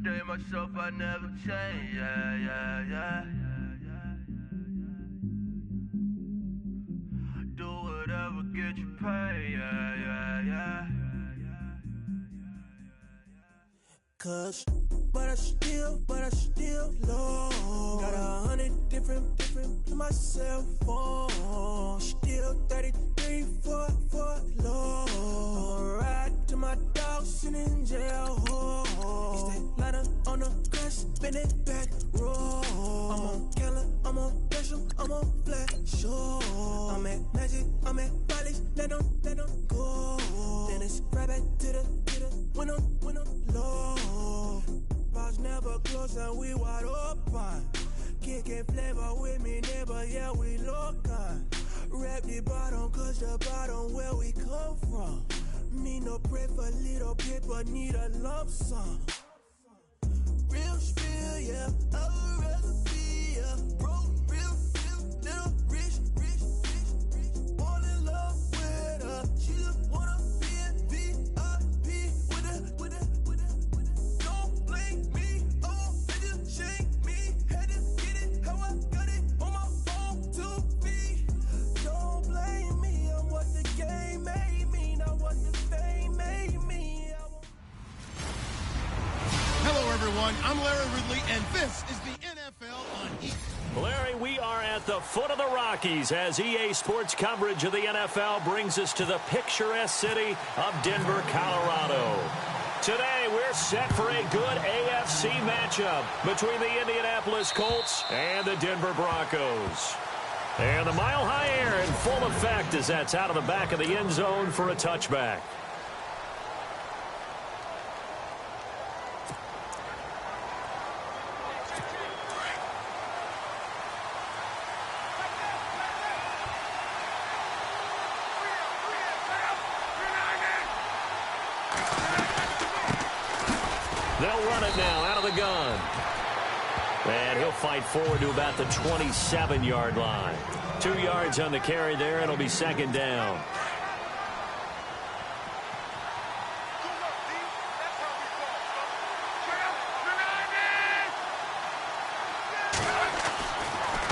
stay myself, I never change, yeah. Do whatever, get you paid, yeah. Cause, but I still love. Got 100 different to my cell phone. Still 33 for love. I'ma ride to my dog sitting in jail. Stay lighter on the grass, spin it back, roll. I'm on Keller, I'm on Gresham, I'm on Flat Shore. I'm at Magic, I'm at Bally's, let them go. Then it's right back to the when I'm low. Bars never close and we wide open. Kicking flavor with me, neighbor, yeah, we local. Rap the bottom, cause the bottom where we come from. Me no pray for little paper, need a lump sum. Real spill, yeah, I would rather be, yeah. Broke, real, little rich. Fall in love with her, she just wanna be in VIP with her. Don't blame me, oh, nigga, shame me. Had to get it, how I got it, on my phone, 2 feet. Don't blame me, I'm what the game made me, not what the fame made me. Hello, everyone. I'm Larry Ridley, and this is the NFL on EA. Larry, we are at the foot of the Rockies as EA Sports coverage of the NFL brings us to the picturesque city of Denver, Colorado. Today, we're set for a good AFC matchup between the Indianapolis Colts and the Denver Broncos. And the mile-high air in full effect as that's out of the back of the end zone for a touchback. They'll run it now out of the gun. And he'll fight forward to about the 27-yard line. 2 yards on the carry there. It'll be second down.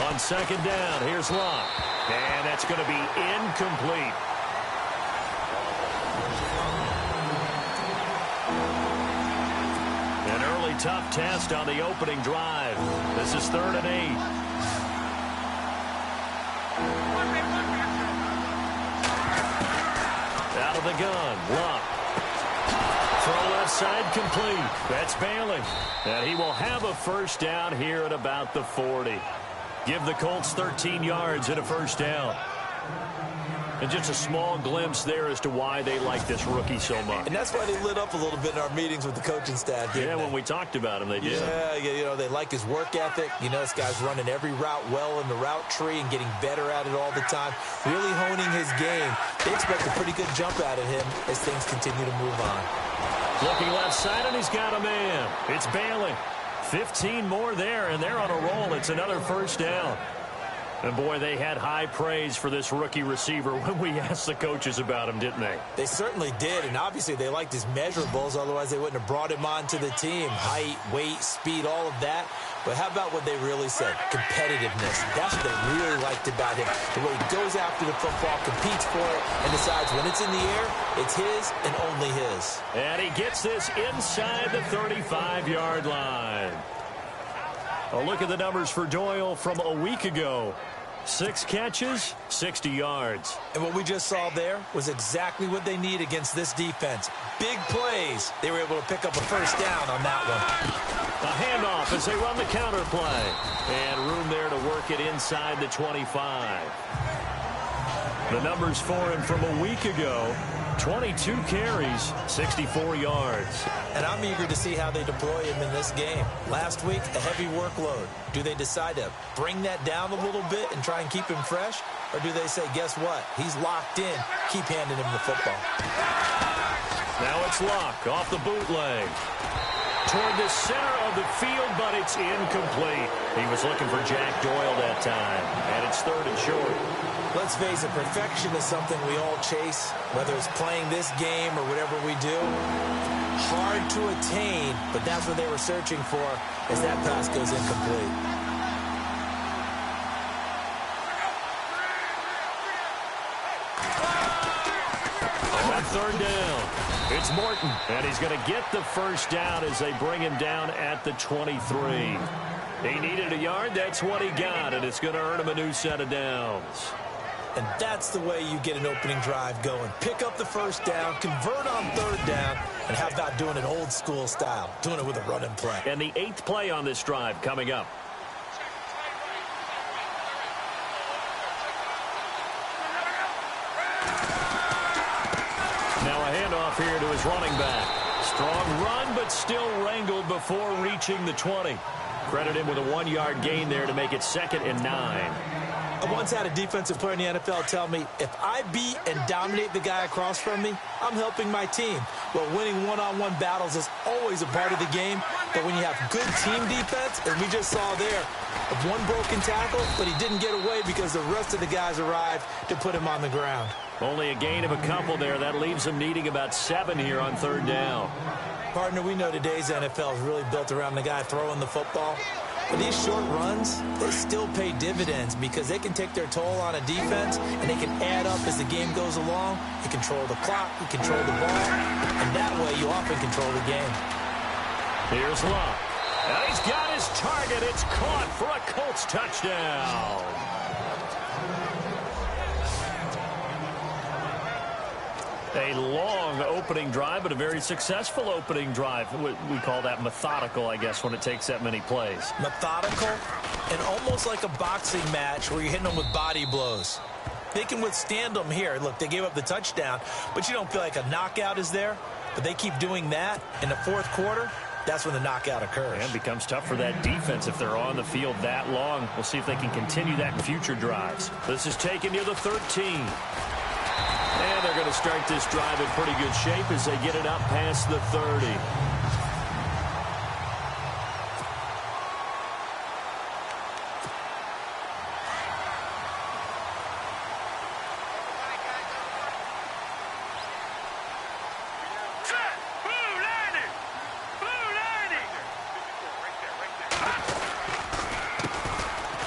On second down, here's Locke. And that's going to be incomplete. Tough test on the opening drive. This is 3rd and 8. Out of the gun, Luck. Throw left side complete. That's Bailey. And he will have a first down here at about the 40. Give the Colts 13 yards and a first down. And just a small glimpse there as to why they like this rookie so much. And that's why they lit up a little bit in our meetings with the coaching staff, didn't they? When we talked about him, they did. Yeah, you know, they like his work ethic. You know, this guy's running every route well in the route tree and getting better at it all the time, really honing his game. They expect a pretty good jump out of him as things continue to move on. Looking left side, and he's got a man. It's Bailey. 15 more there, and they're on a roll. It's another first down. And, boy, they had high praise for this rookie receiver when we asked the coaches about him, didn't they? They certainly did, and obviously they liked his measurables. Otherwise, they wouldn't have brought him on to the team. Height, weight, speed, all of that. But how about what they really said? Competitiveness. That's what they really liked about him. The way he goes after the football, competes for it, and decides when it's in the air, it's his and only his. And he gets this inside the 35-yard line. A look at the numbers for Doyle from a week ago. 6 catches, 60 yards. And what we just saw there was exactly what they need against this defense. Big plays. They were able to pick up a first down on that one. A handoff as they run the counter play. And room there to work it inside the 25. The numbers for him from a week ago. 22 carries, 64 yards. And I'm eager to see how they deploy him in this game. Last week, a heavy workload. Do they decide to bring that down a little bit and try and keep him fresh? Or do they say, guess what? He's locked in. Keep handing him the football. Now it's Locke off the bootleg. toward the center of the field, but it's incomplete. He was looking for Jack Doyle that time, and it's 3rd and short. Let's face it, perfection is something we all chase, whether it's playing this game or whatever we do. Hard to attain, but that's what they were searching for as that pass goes incomplete. On 3rd down, it's Morton, and he's going to get the first down as they bring him down at the 23. He needed a yard. That's what he got, and it's going to earn him a new set of downs. And that's the way you get an opening drive going. Pick up the first down, convert on 3rd down, and how about doing it old school style, doing it with a running play. And the 8th play on this drive coming up. Now a handoff here to his running back. Strong run, but still wrangled before reaching the 20. Credit him with a 1-yard gain there to make it 2nd and 9. I once had a defensive player in the NFL tell me, if I beat and dominate the guy across from me, I'm helping my team. Well, winning one-on-one battles is always a part of the game, but when you have good team defense, as we just saw there, one broken tackle, but he didn't get away because the rest of the guys arrived to put him on the ground. Only a gain of a couple there. That leaves him needing about 7 here on 3rd down. Partner, we know today's NFL is really built around the guy throwing the football. But these short runs, they still pay dividends because they can take their toll on a defense and they can add up as the game goes along. You control the clock, you control the ball, and that way you often control the game. Here's Luck. And he's got his target. It's caught for a Colts touchdown. A long opening drive, but a very successful opening drive. We call that methodical, I guess, when it takes that many plays. Methodical and almost like a boxing match where you're hitting them with body blows. They can withstand them here. Look, they gave up the touchdown, but you don't feel like a knockout is there. But they keep doing that in the 4th quarter. That's when the knockout occurs. And it becomes tough for that defense if they're on the field that long. We'll see if they can continue that in future drives. This is taken near the 13. And they're going to start this drive in pretty good shape as they get it up past the 30.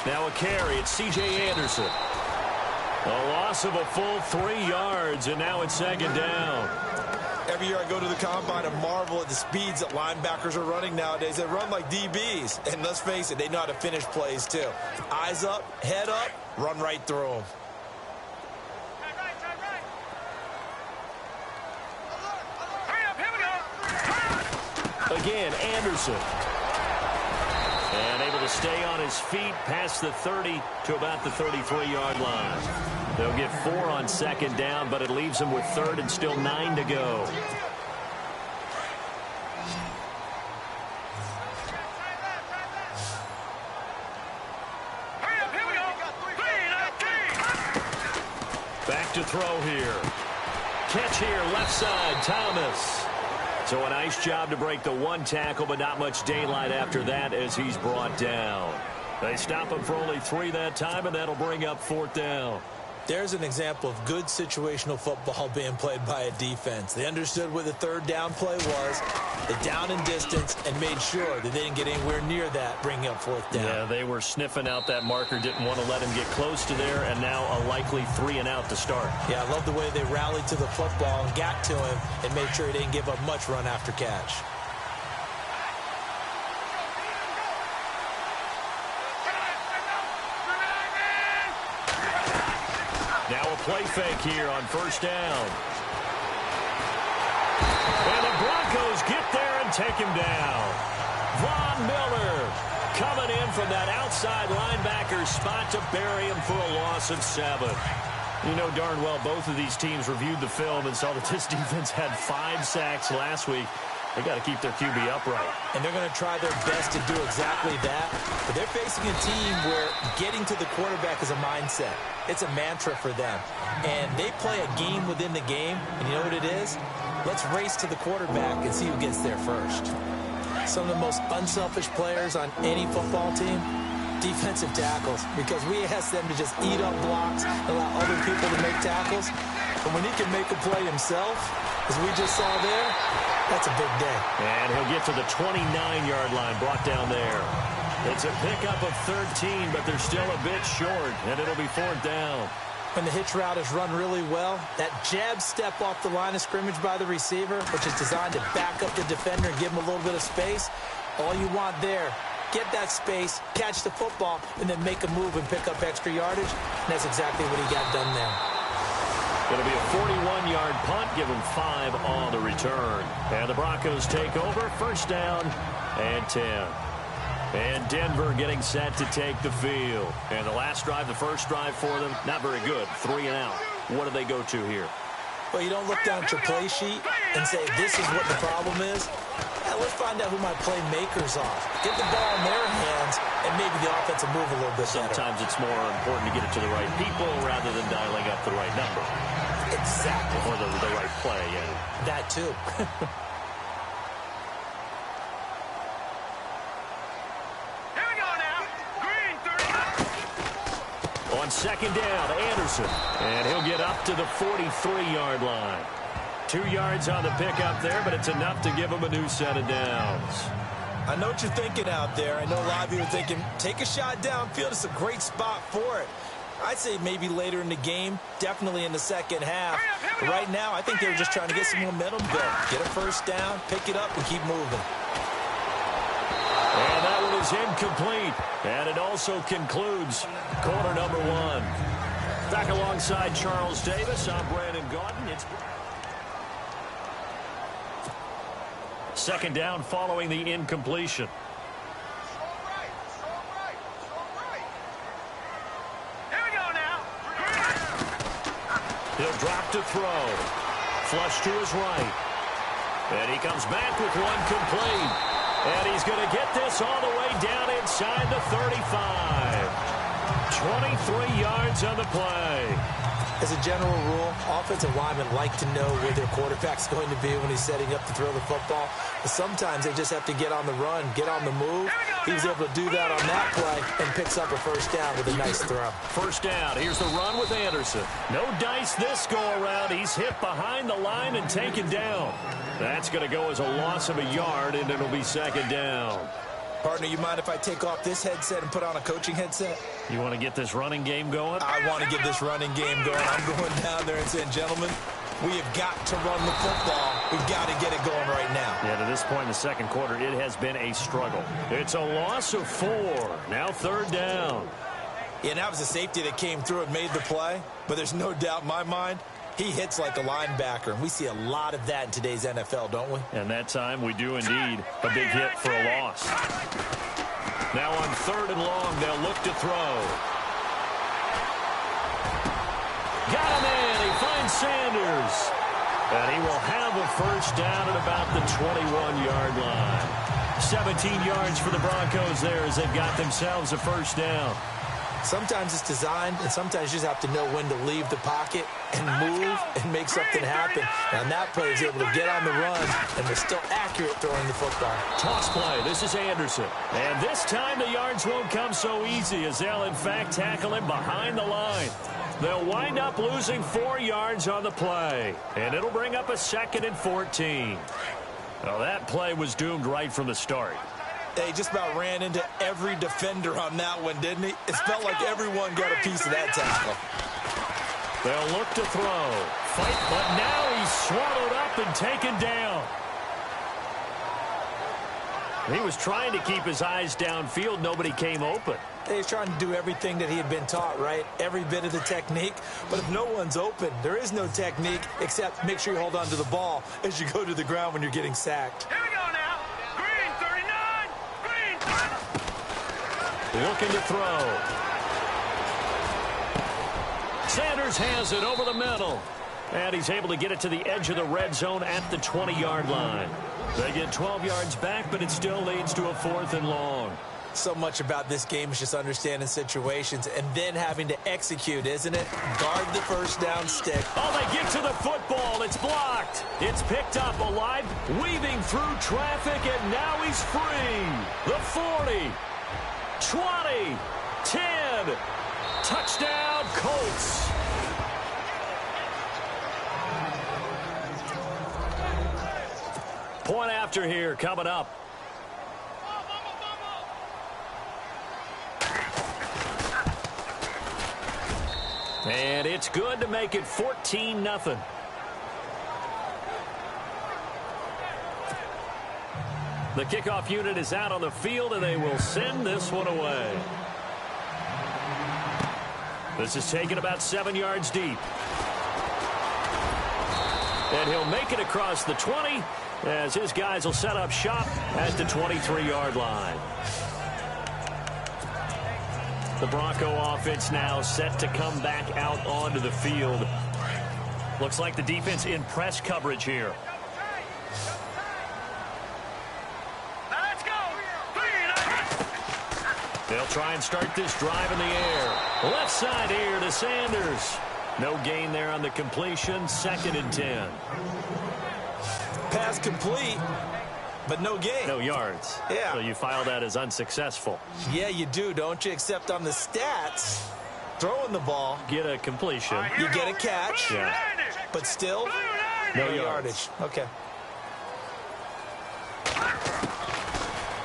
Now a carry. It's C.J. Anderson. A loss of a full 3 yards, and now it's 2nd down. Every year I go to the combine and marvel at the speeds that linebackers are running nowadays. They run like DBs. And let's face it, they know how to finish plays too. Eyes up, head up, run right through them. Again, Anderson. And able to stay on his feet past the 30 to about the 33-yard line. They'll get 4 on 2nd down, but it leaves them with 3rd and still 9 to go. Back to throw here. Catch here, left side, Thomas. So a nice job to break the 1 tackle, but not much daylight after that as he's brought down. They stop him for only 3 that time, and that'll bring up 4th down. There's an example of good situational football being played by a defense. They understood what the 3rd down play was, the down and distance, and made sure that they didn't get anywhere near that, bringing up 4th down. Yeah, they were sniffing out that marker, didn't want to let him get close to there, and now a likely 3 and out to start. Yeah, I love the way they rallied to the football and got to him and made sure he didn't give up much run after catch. Now a play fake here on 1st down. And the Broncos get there and take him down. Von Miller coming in from that outside linebacker spot to bury him for a loss of 7. You know darn well both of these teams reviewed the film and saw that this defense had 5 sacks last week. They got to keep their QB upright. And they're going to try their best to do exactly that. But they're facing a team where getting to the quarterback is a mindset. It's a mantra for them. And they play a game within the game. And you know what it is? Let's race to the quarterback and see who gets there first. Some of the most unselfish players on any football team, defensive tackles, because we ask them to just eat up blocks, allow other people to make tackles. But when he can make a play himself, as we just saw there, that's a big day. And he'll get to the 29-yard line, brought down there. It's a pickup of 13, but they're still a bit short, and it'll be 4th down. When the hitch route is run really well, that jab step off the line of scrimmage by the receiver, which is designed to back up the defender and give him a little bit of space, all you want there, get that space, catch the football, and then make a move and pick up extra yardage. And that's exactly what he got done there. It'll be a 41-yard punt, give him 5 on the return. And the Broncos take over, 1st down and 10. And Denver getting set to take the field. And the last drive, the first drive for them, not very good. 3 and out. What do they go to here? Well, you don't look down at your play sheet and say, this is what the problem is. Let's find out who my playmakers are. Get the ball in their hands, and maybe the offense will move a little bit better. Sometimes it's more important to get it to the right people rather than dialing up the right number. Exactly. Or the right play, yeah. That, too. On 2nd down, Anderson. And he'll get up to the 43-yard line. 2 yards on the pickup there, but it's enough to give him a new set of downs. I know what you're thinking out there. I know a lot of you are thinking, take a shot downfield. It's a great spot for it. I'd say maybe later in the game, definitely in the second half. But right now, I think they were just trying to get some momentum built. Get a 1st down, pick it up, and keep moving. And that one is incomplete. And it also concludes quarter number 1. Back alongside Charles Davis, I'm Brandon Gaudin. It's 2nd down following the incompletion. Here we go now. He'll drop to throw. Flush to his right. And he comes back with one complete. And he's going to get this all the way down inside the 35. 23 yards on the play. As a general rule, offensive linemen like to know where their quarterback's going to be when he's setting up to throw the football. But sometimes they just have to get on the run, get on the move. He was able to do that on that play and picks up a 1st down with a nice throw. 1st down. Here's the run with Anderson. No dice this go-around. He's hit behind the line and taken down. That's going to go as a loss of a yard, and it'll be 2nd down. Partner, you mind if I take off this headset and put on a coaching headset? You want to get this running game going? I want to get this running game going. I'm going down there and saying, gentlemen, we have got to run the football. We've got to get it going right now. Yeah, to this point in the second quarter, it has been a struggle. It's a loss of 4. Now 3rd down. Yeah, and that was a safety that came through and made the play. But there's no doubt in my mind, he hits like a linebacker. And we see a lot of that in today's NFL, don't we? And that time we do indeed. A big hit for a loss. Now on 3rd and long, they'll look to throw. Got him in. He finds Sanders. And he will have a 1st down at about the 21-yard line. 17 yards for the Broncos there as they've got themselves a 1st down. Sometimes it's designed, and sometimes you just have to know when to leave the pocket and move and make something happen. And that play is able to get on the run, and they're still accurate throwing the football. Toss play. This is Anderson. And this time the yards won't come so easy as they'll, in fact, tackle him behind the line. They'll wind up losing 4 yards on the play, and it'll bring up a 2nd and 14. Well, that play was doomed right from the start. They just about ran into every defender on that one, didn't he? It felt like everyone got a piece of that tackle. They'll look to throw. Fight, but now he's swallowed up and taken down. He was trying to keep his eyes downfield. Nobody came open. He's trying to do everything that he had been taught, right? Every bit of the technique. But if no one's open, there is no technique except make sure you hold on to the ball as you go to the ground when you're getting sacked. Here we go now. Green 39. Green. Looking to throw. Sanders has it over the middle. And he's able to get it to the edge of the red zone at the 20-yard line. They get 12 yards back, but it still leads to a 4th and long. So much about this game is just understanding situations and then having to execute, isn't it? Guard the first down stick. Oh, they get to the football. It's blocked. It's picked up alive, weaving through traffic, and now he's free. The 40, 20, 10. Touchdown, Colts. Point after here coming up. And it's good to make it 14-0. The kickoff unit is out on the field, and they will send this one away. This is taken about 7 yards deep. And he'll make it across the 20 as his guys will set up shop at the 23-yard line. The Bronco offense now set to come back out onto the field. Looks like the defense in press coverage here. Let's go. They'll try and start this drive in the air. Left side here to Sanders. No gain there on the completion. 2nd and 10. Pass complete, but no gain. No yards. Yeah. So you file that as unsuccessful. Yeah, you do, don't you? Except on the stats, throwing the ball, Get a completion. you get a catch, Yeah. but still No no yards. yardage. Okay.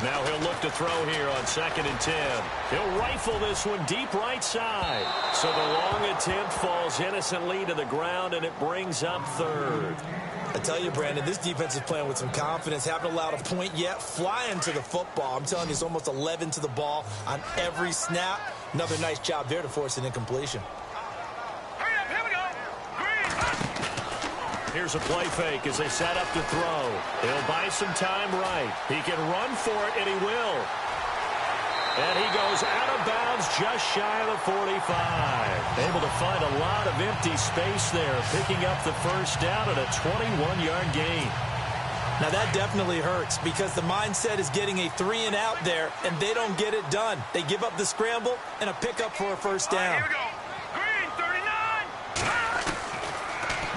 Now he'll look to throw here on 2nd and 10. He'll rifle this one deep right side. So the long attempt falls innocently to the ground, and it brings up 3rd. I tell you, Brandon, this defense is playing with some confidence. Haven't allowed a point yet. Flying to the football. I'm telling you, it's almost 11 to the ball on every snap. Another nice job there to force an incompletion. Hurry up, here we go. Green. Here's a play fake as they set up to throw. He'll buy some time right. He can run for it, and he will. And he goes out of bounds just shy of the 45. Able to find a lot of empty space there, picking up the first down at a 21-yard gain. Now that definitely hurts because the mindset is getting a 3-and-out there, and they don't get it done. They give up the scramble and a pickup for a first down. Here we go. Green, 39.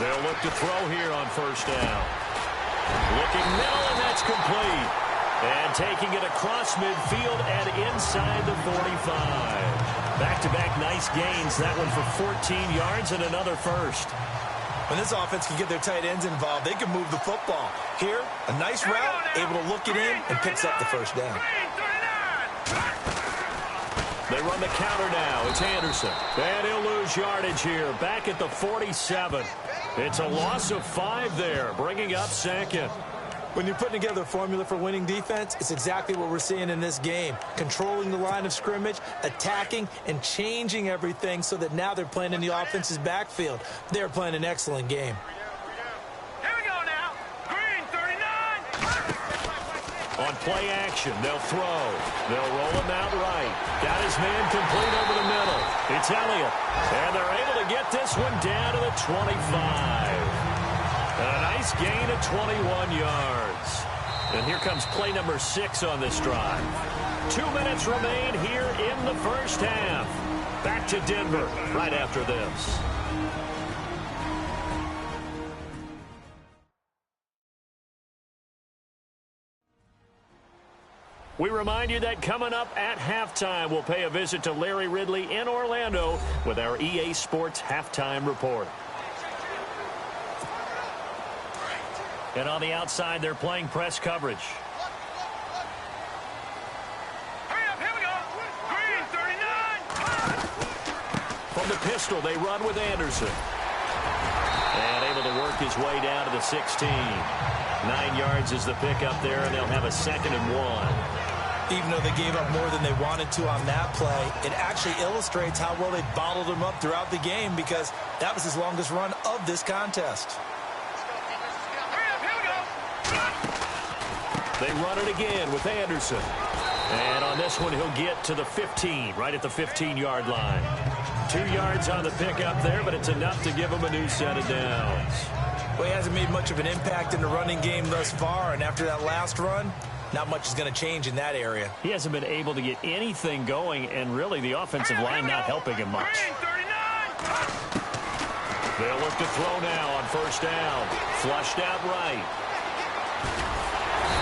They'll look to throw here on first down. Looking middle, and that's complete. And taking it across midfield and inside the 45. Back-to-back nice gains. That one for 14 yards and another first. When this offense can get their tight ends involved, they can move the football. Here, a nice route, able to look it in, and picks up the first down. Green, 39. They run the counter now. It's Anderson. And he'll lose yardage here. Back at the 47. It's a loss of 5 there, bringing up 2nd. When you're putting together a formula for winning defense, it's exactly what we're seeing in this game. Controlling the line of scrimmage, attacking, and changing everything so that now they're playing in the offense's backfield. They're playing an excellent game. Here we go now. Green, 39. On play action, they'll throw. They'll roll him out right. Got his man complete over the middle. It's Elliott. And they're able to get this one down to the 25. And a nice gain of 21 yards. And here comes play number 6 on this drive. 2 minutes remain here in the first half. Back to Denver right after this. We remind you that coming up at halftime, we'll pay a visit to Larry Ridley in Orlando with our EA Sports Halftime Report. And on the outside, they're playing press coverage. Hurry up, here we go. Green, 39. From the pistol, they run with Anderson. And able to work his way down to the 16. 9 yards is the pickup there, and they'll have a 2nd and 1. Even though they gave up more than they wanted to on that play, it actually illustrates how well they bottled him up throughout the game because that was his longest run of this contest. They run it again with Anderson. And on this one, he'll get to the 15, right at the 15-yard line. 2 yards on the pickup there, but it's enough to give him a new set of downs. Well, he hasn't made much of an impact in the running game thus far, and after that last run, not much is going to change in that area. He hasn't been able to get anything going, and really the offensive line not helping him much. They'll look to throw now on first down. Flushed out right.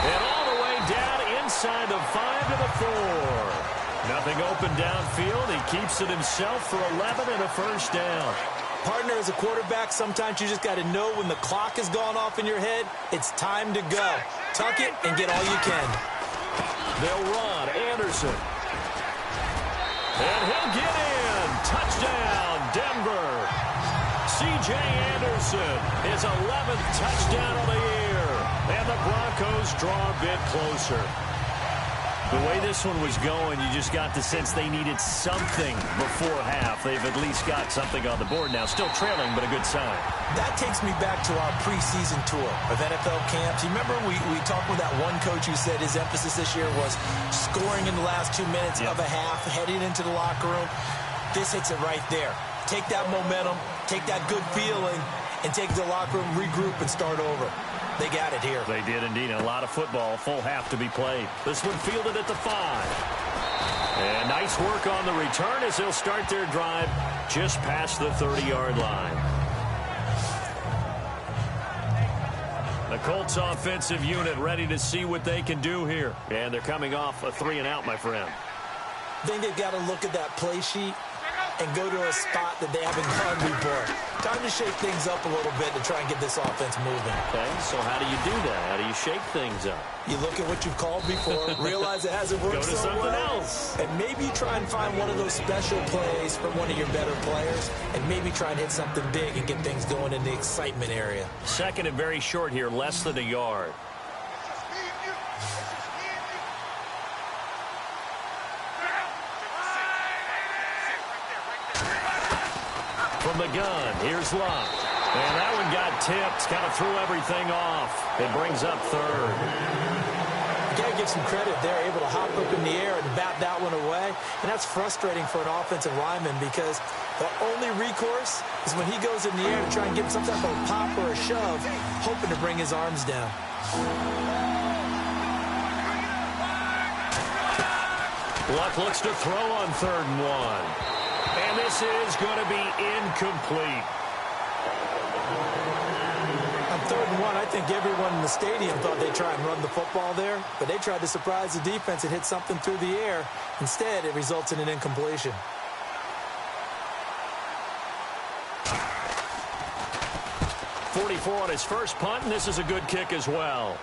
And all the way down inside the 5 to the 4. Nothing open downfield. He keeps it himself for 11 and a first down. Partner, as a quarterback, sometimes you just got to know when the clock has gone off in your head, it's time to go. Tuck it and get all you can. They'll run. Anderson. And he'll get in. Touchdown, Denver. C.J. Anderson, his 11th touchdown of the year. And the Broncos draw a bit closer. The way this one was going, you just got the sense they needed something before half. They've at least got something on the board now. Still trailing, but a good sign. That takes me back to our preseason tour of NFL camps. You remember we talked with that one coach who said his emphasis this year was scoring in the last 2 minutes of a half, heading into the locker room. This hits it right there. Take that momentum, take that good feeling, and take it to the locker room, regroup, and start over. They got it here. They did indeed. A lot of football, full half to be played. This one fielded at the 5. And nice work on the return as they'll start their drive just past the 30-yard line. The Colts offensive unit ready to see what they can do here. And they're coming off a 3-and-out, my friend. I think they've got to look at that play sheet and go to a spot that they haven't gone before. Time to shake things up a little bit to try and get this offense moving. Okay, so how do you do that? How do you shake things up? You look at what you've called before, realize it hasn't worked so well. Go to something else. And maybe try and find one of those special plays from one of your better players, and maybe try and hit something big and get things going in the excitement area. Second and very short here, less than a yard. From the gun, here's Locke. And that one got tipped, kind of threw everything off. It brings up third. You got to give some credit. They're able to hop up in the air and bat that one away. And that's frustrating for an offensive lineman because the only recourse is when he goes in the air to try and give him some type of a pop or a shove, hoping to bring his arms down. Luck looks to throw on 3rd and 1. And this is going to be incomplete. On 3rd and 1, I think everyone in the stadium thought they'd try and run the football there, but they tried to surprise the defense and hit something through the air. Instead, it results in an incompletion. .44 on his first punt, and this is a good kick as well.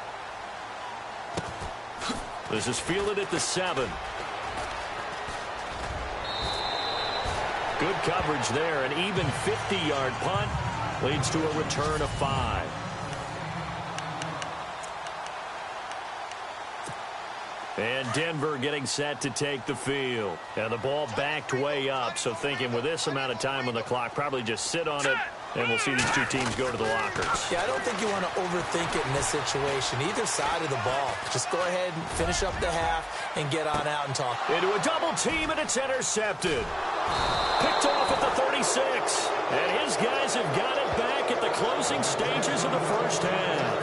This is fielded at the 7. Good coverage there. An even 50-yard punt leads to a return of 5. And Denver getting set to take the field. And the ball backed way up, so thinking with this amount of time on the clock, probably just sit on it, and we'll see these two teams go to the lockers. Yeah, I don't think you want to overthink it in this situation. Either side of the ball. Just go ahead and finish up the half and get on out and talk. Into a double team, and it's intercepted. Picked off at the 36. And his guys have got it back at the closing stages of the first half.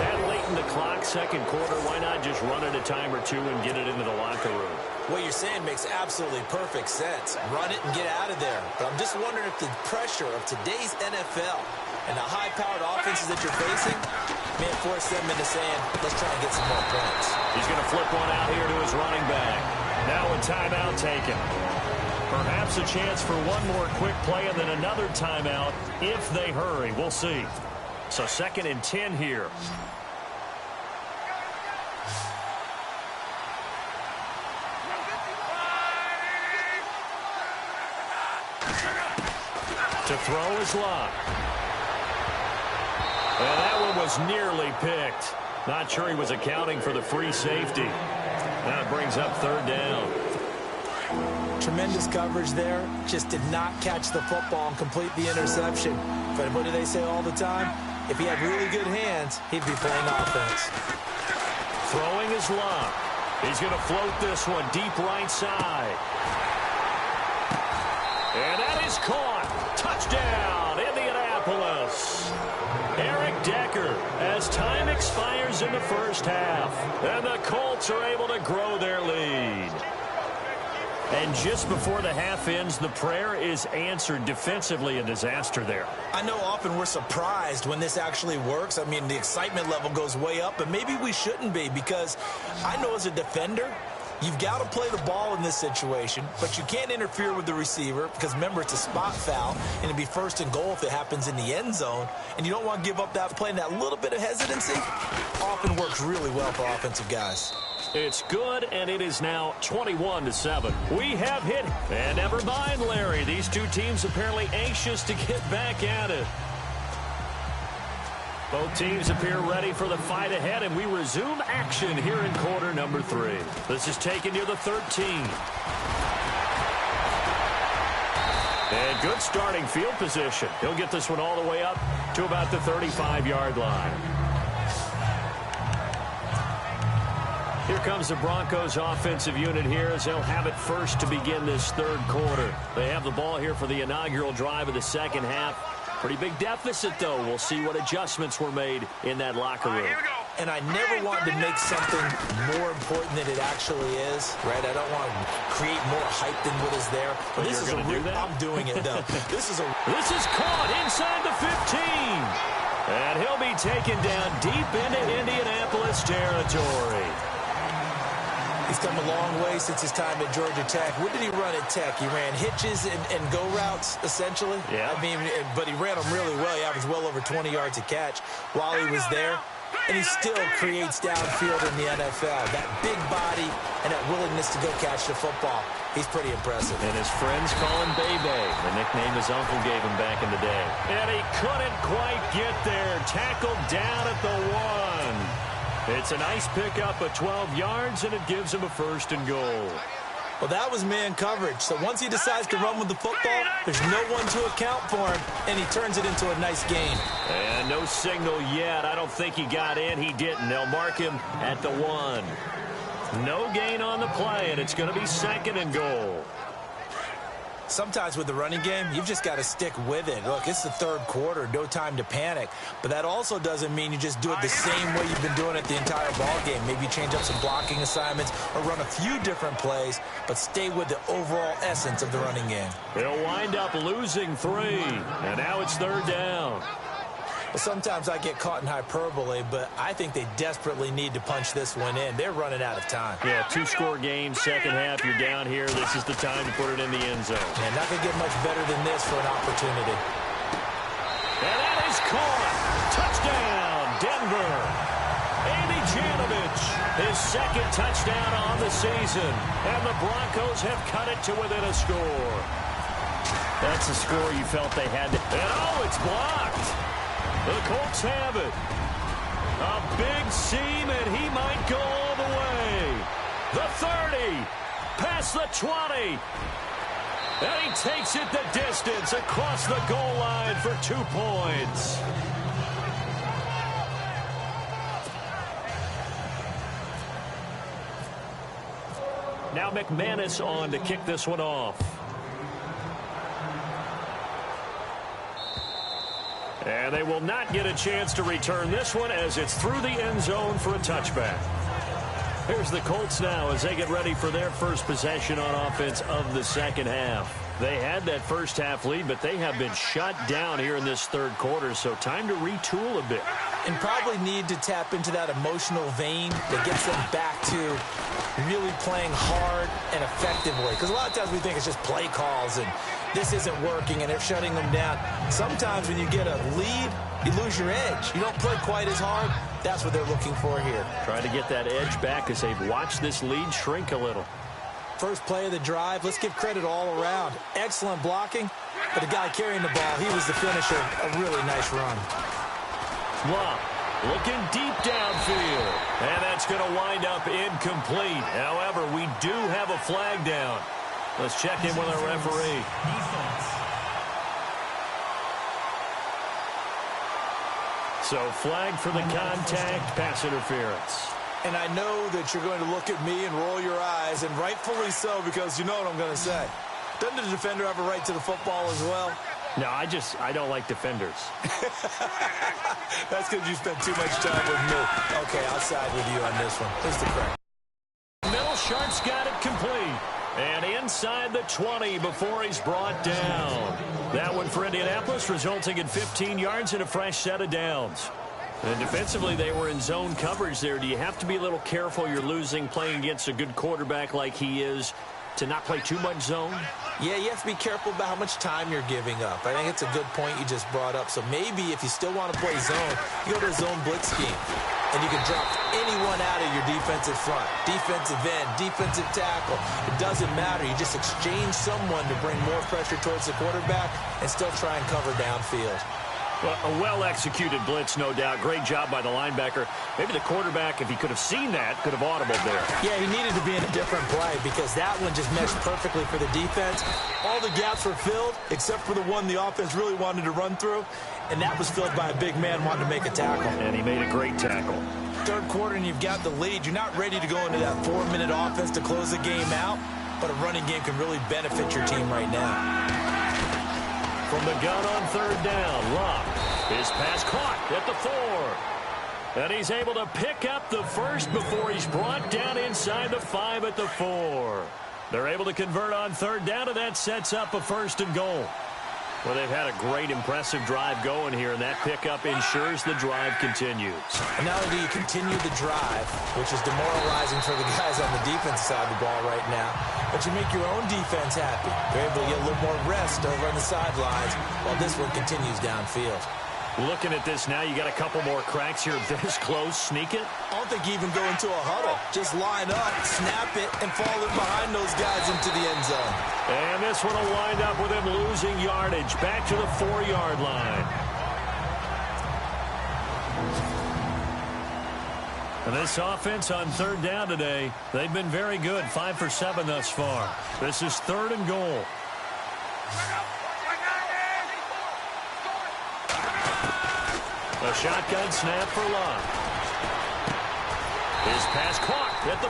That late in the clock, second quarter, why not just run it a time or two and get it into the locker room? What you're saying makes absolutely perfect sense. Run it and get out of there. But I'm just wondering if the pressure of today's NFL and the high-powered offenses that you're facing may force them into saying, let's try and get some more points. He's going to flip one out here to his running back. Now a timeout taken. Perhaps a chance for one more quick play and then another timeout if they hurry. We'll see. So 2nd and 10 here. To throw is Locke. And that one was nearly picked. Not sure he was accounting for the free safety. Now it brings up 3rd down. Tremendous coverage there. Just did not catch the football and complete the interception. But what do they say all the time? If he had really good hands, he'd be playing offense. Throwing is Locke. He's going to float this one deep right side. And that is caught. Touchdown, Indianapolis. Eric Decker, as time expires in the first half. And the Colts are able to grow their lead. And just before the half ends, the prayer is answered. Defensively, a disaster there. I know often we're surprised when this actually works. I mean, the excitement level goes way up, and maybe we shouldn't be, because I know as a defender, you've got to play the ball in this situation, but you can't interfere with the receiver because, remember, it's a spot foul, and it'd be first and goal if it happens in the end zone, and you don't want to give up that play, and that little bit of hesitancy often works really well for offensive guys. It's good, and it is now 21-7. We have hit, and never mind, Larry. These two teams apparently anxious to get back at it. Both teams appear ready for the fight ahead, and we resume action here in quarter number 3. This is taken near the 13. And good starting field position. He'll get this one all the way up to about the 35-yard line. Here comes the Broncos offensive unit here as they'll have it first to begin this third quarter. They have the ball here for the inaugural drive of the second half. Pretty big deficit, though. We'll see what adjustments were made in that locker room. And I never want to make something more important than it actually is, right? I don't want to create more hype than what is there. But this is a real, I'm doing it, though. This is caught inside the 15. And he'll be taken down deep into Indianapolis territory. He's come a long way since his time at Georgia Tech. What did he run at Tech? He ran hitches and go routes, essentially. Yeah. I mean, but he ran them really well. He averaged well over 20 yards a catch while he was there. And he still creates downfield in the NFL. That big body and that willingness to go catch the football. He's pretty impressive. And his friends call him Bebe, the nickname his uncle gave him back in the day. And he couldn't quite get there. Tackled down at the 1. It's a nice pickup of 12 yards, and it gives him a first and goal. Well, that was man coverage. So once he decides to run with the football, there's no one to account for him, and he turns it into a nice gain. And no signal yet. I don't think he got in. He didn't. They'll mark him at the 1. No gain on the play, and it's going to be second and goal. Sometimes with the running game, you've just got to stick with it. Look, it's the third quarter, no time to panic. But that also doesn't mean you just do it the same way you've been doing it the entire ball game. Maybe change up some blocking assignments or run a few different plays, but stay with the overall essence of the running game. They'll wind up losing 3, and now it's third down. Well, sometimes I get caught in hyperbole, but I think they desperately need to punch this one in. They're running out of time. Yeah, 2-score game, second half, you're down here. This is the time to put it in the end zone. And not going to get much better than this for an opportunity. And that is caught. Touchdown, Denver. Andy Janovich, his second touchdown on the season. And the Broncos have cut it to within a score. That's a score you felt they had to. And oh, it's blocked. The Colts have it. A big seam, and he might go all the way. The 30, past the 20. And he takes it the distance across the goal line for 2 points. Now McManus on to kick this one off. And they will not get a chance to return this one as it's through the end zone for a touchback. Here's the Colts now as they get ready for their first possession on offense of the second half. They had that first half lead, but they have been shut down here in this third quarter, so time to retool a bit. And probably need to tap into that emotional vein that gets them back to really playing hard and effectively. Because a lot of times we think it's just play calls and this isn't working and they're shutting them down. Sometimes when you get a lead, you lose your edge. You don't play quite as hard. That's what they're looking for here. Trying to get that edge back as they've watched this lead shrink a little. First play of the drive, let's give credit all around. Excellent blocking, but the guy carrying the ball, he was the finisher. A really nice run. Lock looking deep downfield. And that's going to wind up incomplete. However, we do have a flag down. Let's check in with our referee. So flag for the contact, pass interference. And I know that you're going to look at me and roll your eyes, and rightfully so, because you know what I'm going to say. Doesn't the defender have a right to the football as well? No, I don't like defenders. That's because you spent too much time with me. Okay, I'll side with you on this one. Here's the correct. Middle, Sharp's got it complete. And inside the 20 before he's brought down. That one for Indianapolis, resulting in 15 yards and a fresh set of downs. And defensively, they were in zone coverage there. Do you have to be a little careful? You're losing playing against a good quarterback like he is to not play too much zone? Yeah, you have to be careful about how much time you're giving up. I think it's a good point you just brought up. So maybe if you still want to play zone, you go to a zone blitz scheme. And you can drop anyone out of your defensive front, defensive end, defensive tackle. It doesn't matter. You just exchange someone to bring more pressure towards the quarterback and still try and cover downfield. Well, a well-executed blitz, no doubt. Great job by the linebacker. Maybe the quarterback, if he could have seen that, could have audibled there. Yeah, he needed to be in a different play because that one just meshed perfectly for the defense. All the gaps were filled except for the one the offense really wanted to run through, and that was filled by a big man wanting to make a tackle. And he made a great tackle. Third quarter and you've got the lead. You're not ready to go into that 4-minute offense to close the game out, but a running game can really benefit your team right now. From the gun on third down, Locke. His pass caught at the 4. And he's able to pick up the first before he's brought down inside the 5 at the 4. They're able to convert on third down, and that sets up a 1st and goal. Well, they've had a great, impressive drive going here, and that pickup ensures the drive continues. And not only do you continue the drive, which is demoralizing for the guys on the defensive side of the ball right now, but you make your own defense happy. They're able to get a little more rest over on the sidelines while this one continues downfield. Looking at this now, you got a couple more cracks here. This close, sneak it. I don't think you even go into a huddle. Just line up, snap it, and fall in behind those guys into the end zone. And this one will wind up with him losing yardage back to the 4-yard line. And this offense on third down today, they've been very good. 5 for 7 thus far. This is 3rd and goal. A shotgun snap for Locke. His pass caught at the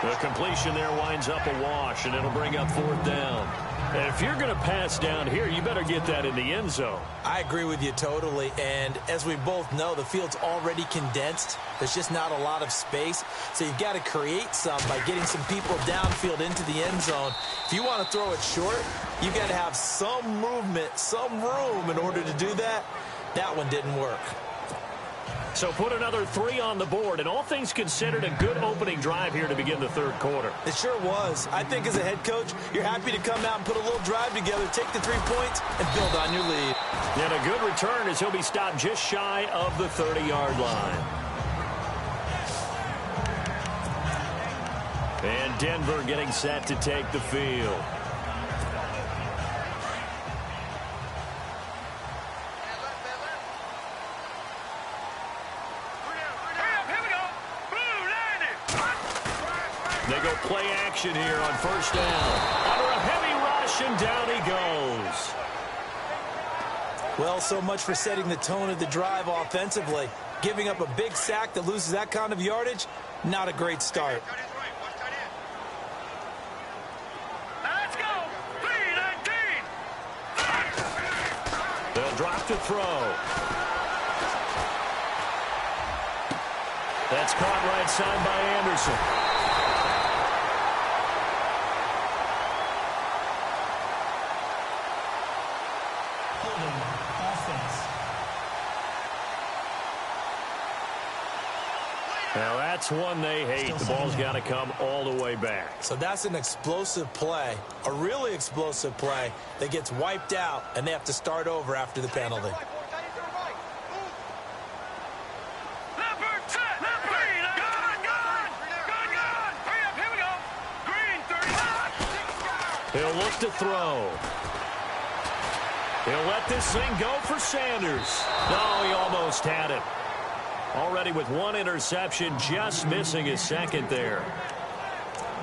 4. The completion there winds up a wash, and it'll bring up 4th down. And if you're going to pass down here, you better get that in the end zone. I agree with you totally. And as we both know, the field's already condensed. There's just not a lot of space. So you've got to create some by getting some people downfield into the end zone. If you want to throw it short, you've got to have some movement, some room in order to do that. That one didn't work. So put another 3 on the board, and all things considered, a good opening drive here to begin the third quarter. It sure was. I think as a head coach, you're happy to come out and put a little drive together, take the 3 points, and build on your lead. And a good return as he'll be stopped just shy of the 30-yard line. And Denver getting set to take the field. They go play action here on first down. Under a heavy rush, and down he goes. Well, so much for setting the tone of the drive offensively. Giving up a big sack that loses that kind of yardage, not a great start. Let's go. 3-19. They'll drop to throw. That's caught right side by Anderson. Now that's one they hate. The ball's got to come all the way back. So that's an explosive play, a really explosive play that gets wiped out, and they have to start over after the penalty. He'll look to throw. He'll let this thing go for Sanders. No, he almost had it. Already with 1 interception, just missing his 2nd there.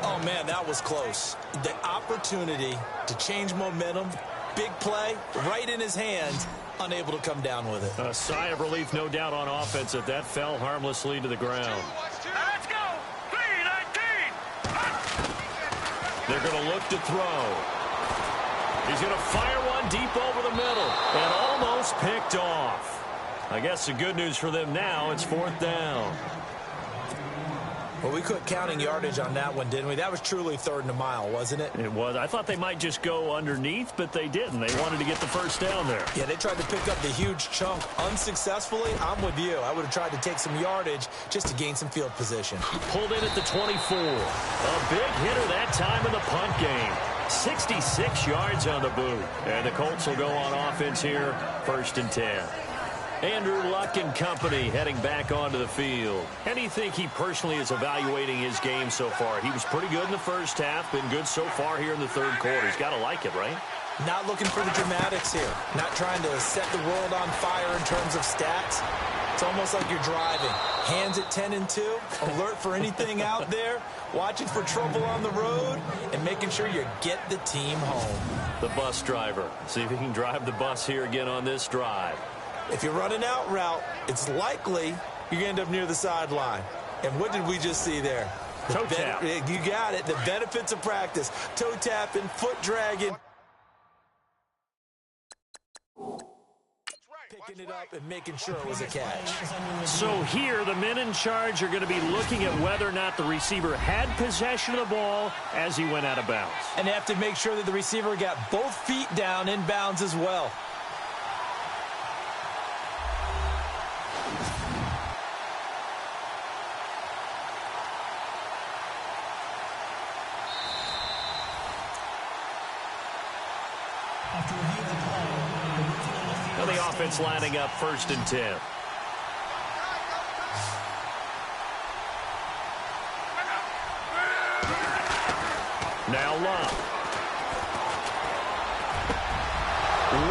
Oh, man, that was close. The opportunity to change momentum, big play, right in his hands, unable to come down with it. A sigh of relief, no doubt, on offense that fell harmlessly to the ground. Let's go. 3-19. They're going to look to throw. He's going to fire one deep over the middle and almost picked off. I guess the good news for them now, it's 4th down. Well, we quit counting yardage on that one, didn't we? That was truly 3rd and a mile, wasn't it? It was. I thought they might just go underneath, but they didn't. They wanted to get the first down there. Yeah, they tried to pick up the huge chunk unsuccessfully. I'm with you. I would have tried to take some yardage just to gain some field position. Pulled in at the 24. A big hitter that time in the punt game. 66 yards on the boot. And the Colts will go on offense here, 1st and 10. Andrew Luck and company heading back onto the field. How do you think he personally is evaluating his game so far? He was pretty good in the first half, been good so far here in the 3rd quarter. He's got to like it, right? Not looking for the dramatics here. Not trying to set the world on fire in terms of stats. It's almost like you're driving. Hands at 10 and 2, alert for anything out there, watching for trouble on the road, and making sure you get the team home. The bus driver. See if he can drive the bus here again on this drive. If you're running out route, it's likely you're going to end up near the sideline. And what did we just see there? Toe tap. You got it. The benefits of practice. Toe tapping, foot dragging. Picking it up and making sure it was a catch. So here, the men in charge are going to be looking at whether or not the receiver had possession of the ball as he went out of bounds. And they have to make sure that the receiver got both feet down in bounds as well. Now the offense lining up 1st and 10. Now Love.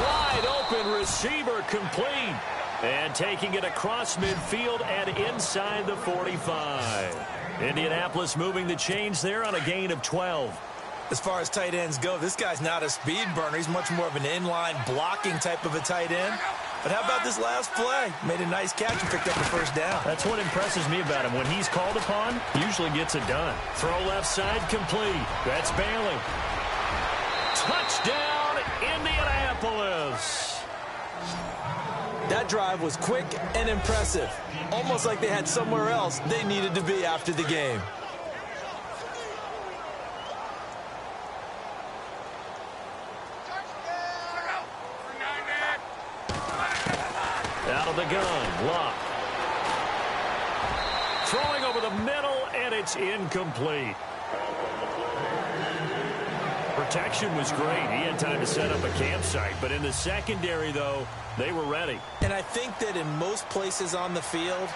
Wide open receiver complete. And taking it across midfield and inside the 45. Indianapolis moving the chains there on a gain of 12. As far as tight ends go, this guy's not a speed burner. He's much more of an inline blocking type of a tight end. But how about this last play? Made a nice catch and picked up the first down. That's what impresses me about him. When he's called upon, usually gets it done. Throw left side complete. That's Bailey. Touchdown, Indianapolis. That drive was quick and impressive. Almost like they had somewhere else they needed to be after the game. Out of the gun, Luck. Throwing over the middle, and it's incomplete. Protection was great. He had time to set up a campsite. But in the secondary, though, they were ready. And I think that in most places on the field,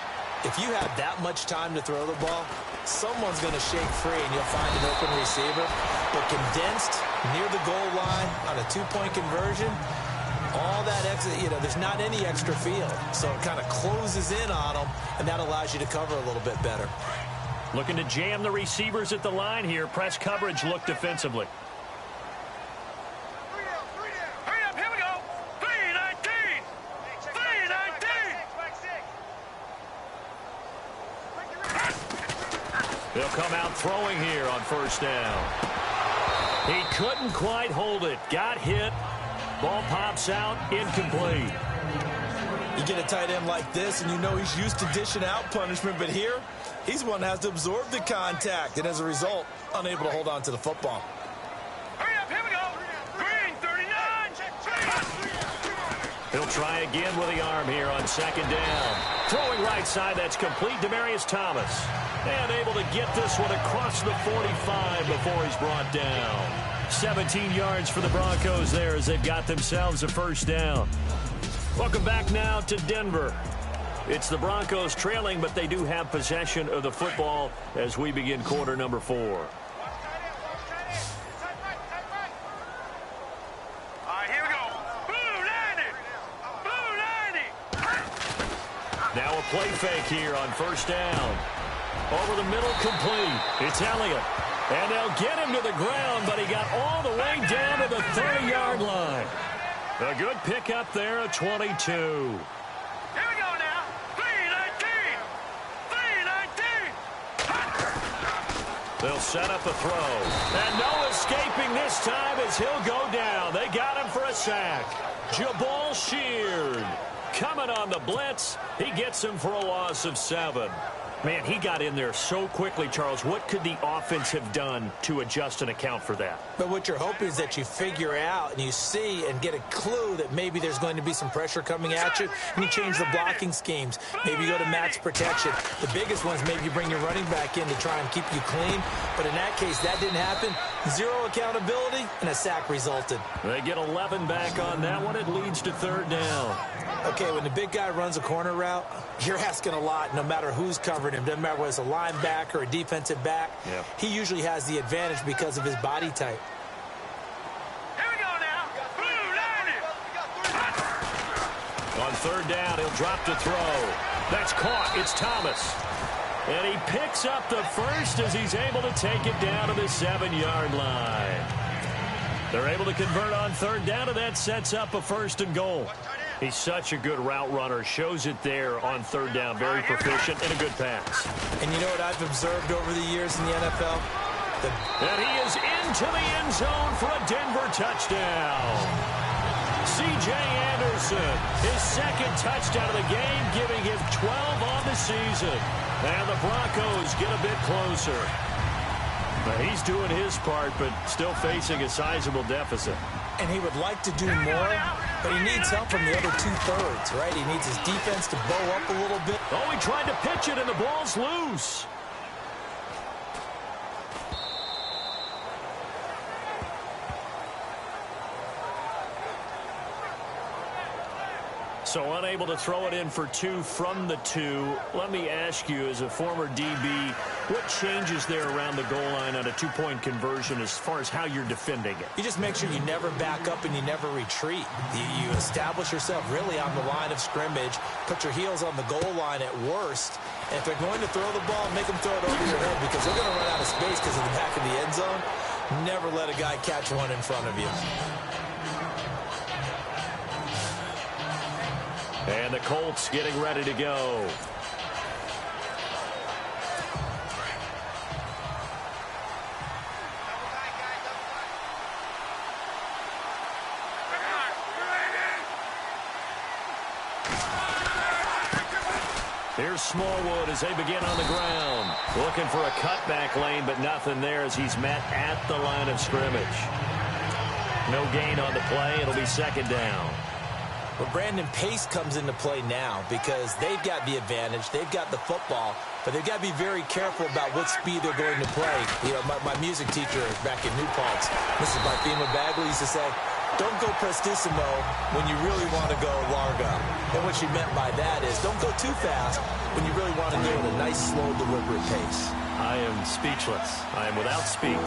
if you have that much time to throw the ball, someone's going to shake free and you'll find an open receiver. But condensed near the goal line on a 2-point conversion, all that extra, there's not any extra field. So it kind of closes in on them, and that allows you to cover a little bit better. Looking to jam the receivers at the line here. Press coverage look defensively. Hurry up, here we go. 3-19. 3-19. They'll come out throwing here on 1st down. He couldn't quite hold it. Got hit. Ball pops out, incomplete. You get a tight end like this, and you know he's used to dishing out punishment, but here, he's one that has to absorb the contact, and as a result, unable to hold on to the football. Hurry up, here we go. Green, 39. He'll try again with the arm here on 2nd down. Throwing right side, that's complete. Demarius Thomas. And able to get this one across the 45 before he's brought down. 17 yards for the Broncos there as they've got themselves a 1st down. Welcome back now to Denver. It's the Broncos trailing, but they do have possession of the football as we begin quarter number 4. All right, here we go. Blue 90. Blue 90. Now a play fake here on 1st down. Over the middle, complete. It's Elliott. And they'll get him to the ground, but he got all the way down to the 30-yard line. A good pickup there at 22. Here we go now. 3-19. 3-19. They'll set up a throw. And Noah's escaping this time as he'll go down. They got him for a sack. Jabal Sheard coming on the blitz. He gets him for a loss of 7. Man, he got in there so quickly, Charles. What could the offense have done to adjust and account for that? But what you're hoping is that you figure out and you see and get a clue that maybe there's going to be some pressure coming at you, and you change the blocking schemes. Maybe you go to max protection. The biggest ones, maybe you bring your running back in to try and keep you clean. But in that case, that didn't happen. 0 accountability, and a sack resulted. They get 11 back on that one. It leads to 3rd down. Okay, when the big guy runs a corner route, you're asking a lot no matter who's covering him. Doesn't matter whether it's a linebacker or a defensive back. Yep. He usually has the advantage because of his body type. Here we go now. Blue line it. On 3rd down, he'll drop to throw. That's caught. It's Thomas. And he picks up the first as he's able to take it down to the 7-yard line. They're able to convert on 3rd down, and that sets up a 1st and goal. He's such a good route runner. Shows it there on 3rd down. Very proficient and a good pass. And you know what I've observed over the years in the NFL? And he is into the end zone for a Denver touchdown. C.J. Anderson, his 2nd touchdown of the game, giving him 12 on the season. And the Broncos get a bit closer. Now, he's doing his part, but still facing a sizable deficit. And he would like to do more, but he needs help from the other 2/3, right? He needs his defense to bow up a little bit. Oh, he tried to pitch it, and the ball's loose. So unable to throw it in for 2 from the 2. Let me ask you, as a former DB, what changes there around the goal line on a 2-point conversion as far as how you're defending it? You just make sure you never back up and you never retreat. You establish yourself really on the line of scrimmage, put your heels on the goal line at worst, and if they're going to throw the ball, make them throw it over your head because they're going to run out of space because of the back of the end zone. Never let a guy catch one in front of you. And the Colts getting ready to go. Here's Smallwood as they begin on the ground. Looking for a cutback lane, but nothing there as he's met at the line of scrimmage. No gain on the play. It'll be 2nd down. But Brandon, pace comes into play now because they've got the advantage. They've got the football, but they've got to be very careful about what speed they're going to play. You know, my music teacher back in New Paltz, Mrs. Barthema Bagley, used to say, don't go prestissimo when you really want to go largo. And what she meant by that is don't go too fast when you really want to go at a nice, slow, deliberate pace. I am speechless. I am without speech.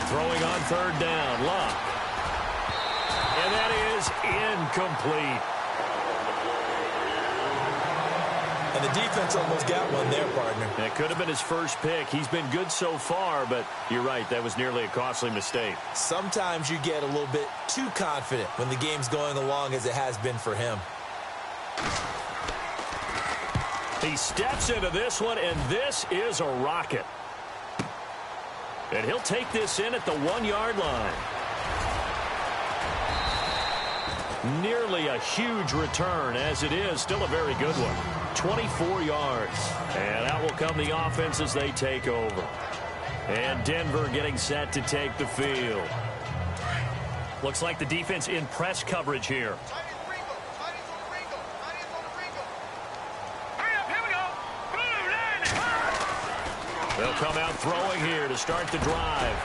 Throwing on 3rd down, Luck. And that is incomplete. And the defense almost got one there, partner. That could have been his first pick. He's been good so far, but you're right, that was nearly a costly mistake. Sometimes you get a little bit too confident when the game's going along as it has been for him. He steps into this one, and this is a rocket. And he'll take this in at the 1-yard line. Nearly a huge return, as it is still a very good one. 24 yards. And out will come the offense as they take over. And Denver getting set to take the field. Looks like the defense in press coverage here. They'll come out throwing here to start the drive.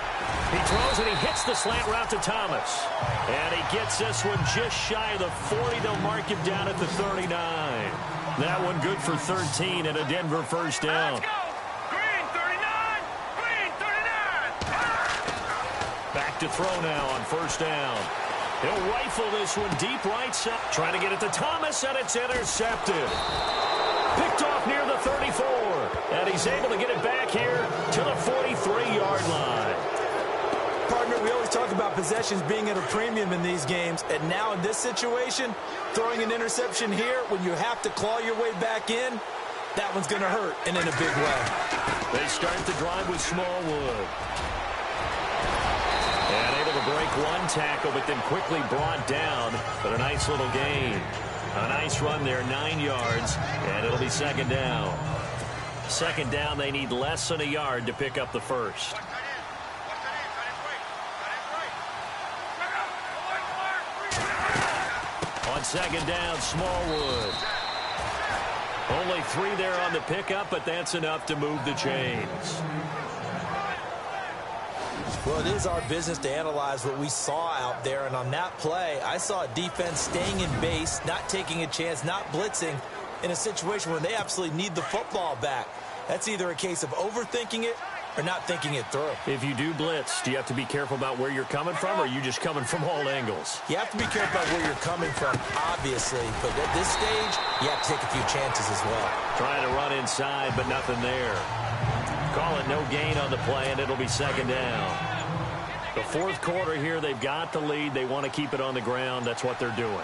He throws and he hits the slant route to Thomas. And he gets this one just shy of the 40. They'll mark him down at the 39. That one good for 13 and a Denver 1st down. Let's go. Green 39. Green 39. Back to throw now on 1st down. He'll rifle this one deep right side. Trying to get it to Thomas, and it's intercepted. Picked off near the 34. And he's able to get it back here to the 43-yard line. Partner, we always talk about possessions being at a premium in these games. And now in this situation, throwing an interception here when you have to claw your way back in, That one's going to hurt, and in a big way. They start the drive with Smallwood. And able to break one tackle, but then quickly brought down. But a nice little gain. A nice run there, 9 yards, and it'll be second down. Second down, they need less than a yard to pick up the first. On second down, Smallwood. Only 3 there on the pickup, but that's enough to move the chains. Well, it is our business to analyze what we saw out there, and on that play, I saw a defense staying in base, not taking a chance, not blitzing, in a situation where they absolutely need the football back. That's either a case of overthinking it or not thinking it through. If you do blitz, do you have to be careful about where you're coming from, or are you just coming from all angles? You have to be careful about where you're coming from, obviously, but at this stage, you have to take a few chances as well. Trying to run inside, but nothing there. Call it no gain on the play, and it'll be second down. The fourth quarter here, they've got the lead. They want to keep it on the ground. That's what they're doing.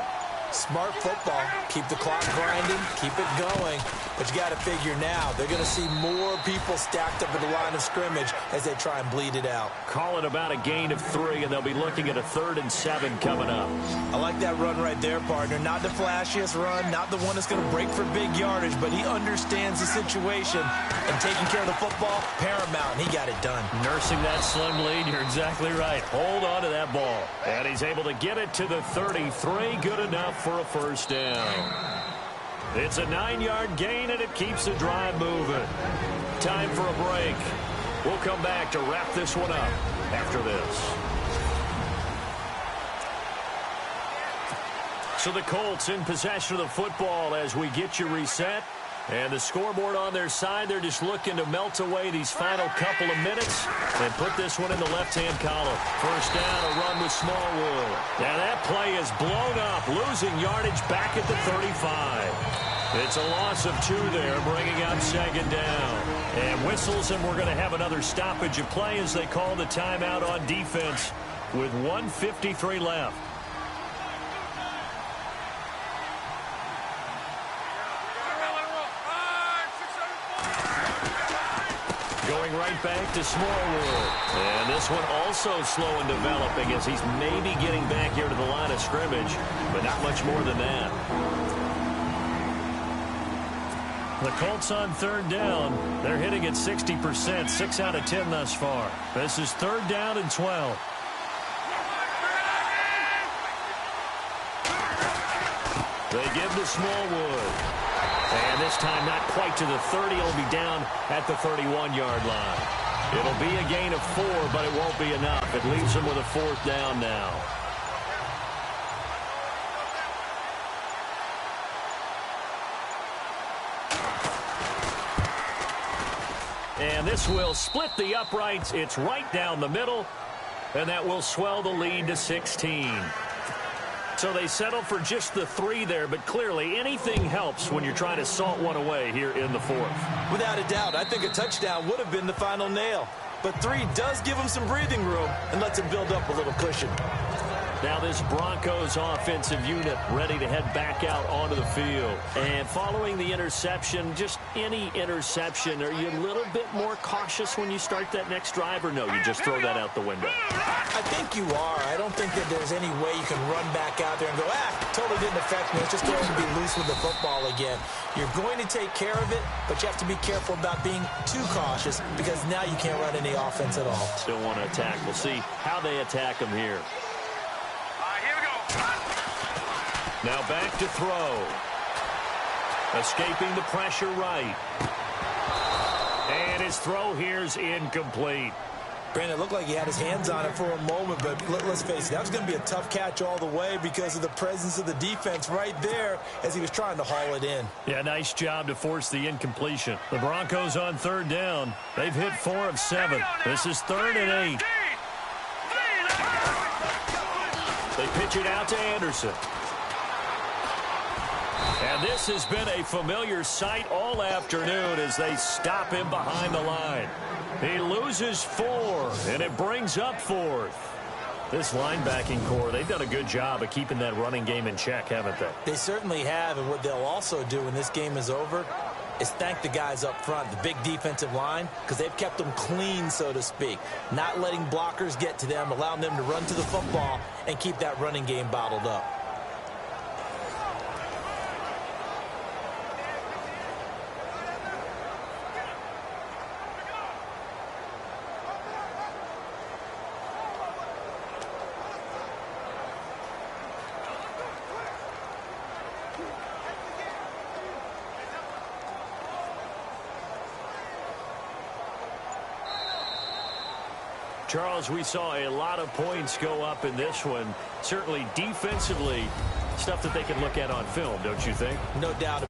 Smart football. Keep the clock grinding. Keep it going. But you got to figure now, they're going to see more people stacked up at the line of scrimmage as they try and bleed it out. Call it about a gain of 3, and they'll be looking at a 3rd and 7 coming up. I like that run right there, partner. Not the flashiest run, not the one that's going to break for big yardage, but he understands the situation, and taking care of the football, paramount, and he got it done. Nursing that slim lead, you're exactly right. Hold on to that ball. And he's able to get it to the 33, good enough for a first down. It's a 9-yard gain, and it keeps the drive moving. Time for a break. We'll come back to wrap this one up after this. So the Colts in possession of the football as we get you reset. And the scoreboard on their side, they're just looking to melt away these final couple of minutes and put this one in the left-hand column. First down, a run with Smallwood. Now that play is blown up, losing yardage back at the 35. It's a loss of 2 there, bringing up second down. And whistles, and we're going to have another stoppage of play as they call the timeout on defense with 1:53 left. Going right back to Smallwood. And this one also slow in developing as he's maybe getting back here to the line of scrimmage, but not much more than that. The Colts on third down. They're hitting at 60%, 6 out of 10 thus far. This is 3rd down and 12. They give to Smallwood. And this time not quite to the 30. It'll be down at the 31-yard line. It'll be a gain of 4, but it won't be enough. It leaves them with a 4th down now. And this will split the uprights. It's right down the middle, and that will swell the lead to 16. So they settle for just the 3 there, but clearly anything helps when you're trying to salt one away here in the 4th. Without a doubt, I think a touchdown would have been the final nail. But 3 does give them some breathing room and lets them build up a little cushion. Now this Broncos offensive unit ready to head back out onto the field. And following the interception, just any interception, are you a little bit more cautious when you start that next drive, or no, you just throw that out the window? I think you are. I don't think that there's any way you can run back out there and go, totally didn't affect me. Let's just go ahead and be loose with the football again. You're going to take care of it, but you have to be careful about being too cautious because now you can't run any offense at all. Still want to attack. We'll see how they attack them here. Now back to throw. Escaping the pressure right. And his throw here's incomplete. Brandon, it looked like he had his hands on it for a moment, but let's face it, that was going to be a tough catch all the way because of the presence of the defense right there as he was trying to haul it in. Yeah, nice job to force the incompletion. The Broncos on third down. They've hit 4 of 7. This is 3rd and 8. They pitch it out to Anderson. And this has been a familiar sight all afternoon as they stop him behind the line. He loses 4, and it brings up 4th. This linebacking core, they've done a good job of keeping that running game in check, haven't they? They certainly have, and what they'll also do when this game is over, is thank the guys up front, the big defensive line, because they've kept them clean, so to speak. Not letting blockers get to them, allowing them to run to the football and keep that running game bottled up. Charles, we saw a lot of points go up in this one. Certainly defensively, stuff that they can look at on film, don't you think? No doubt.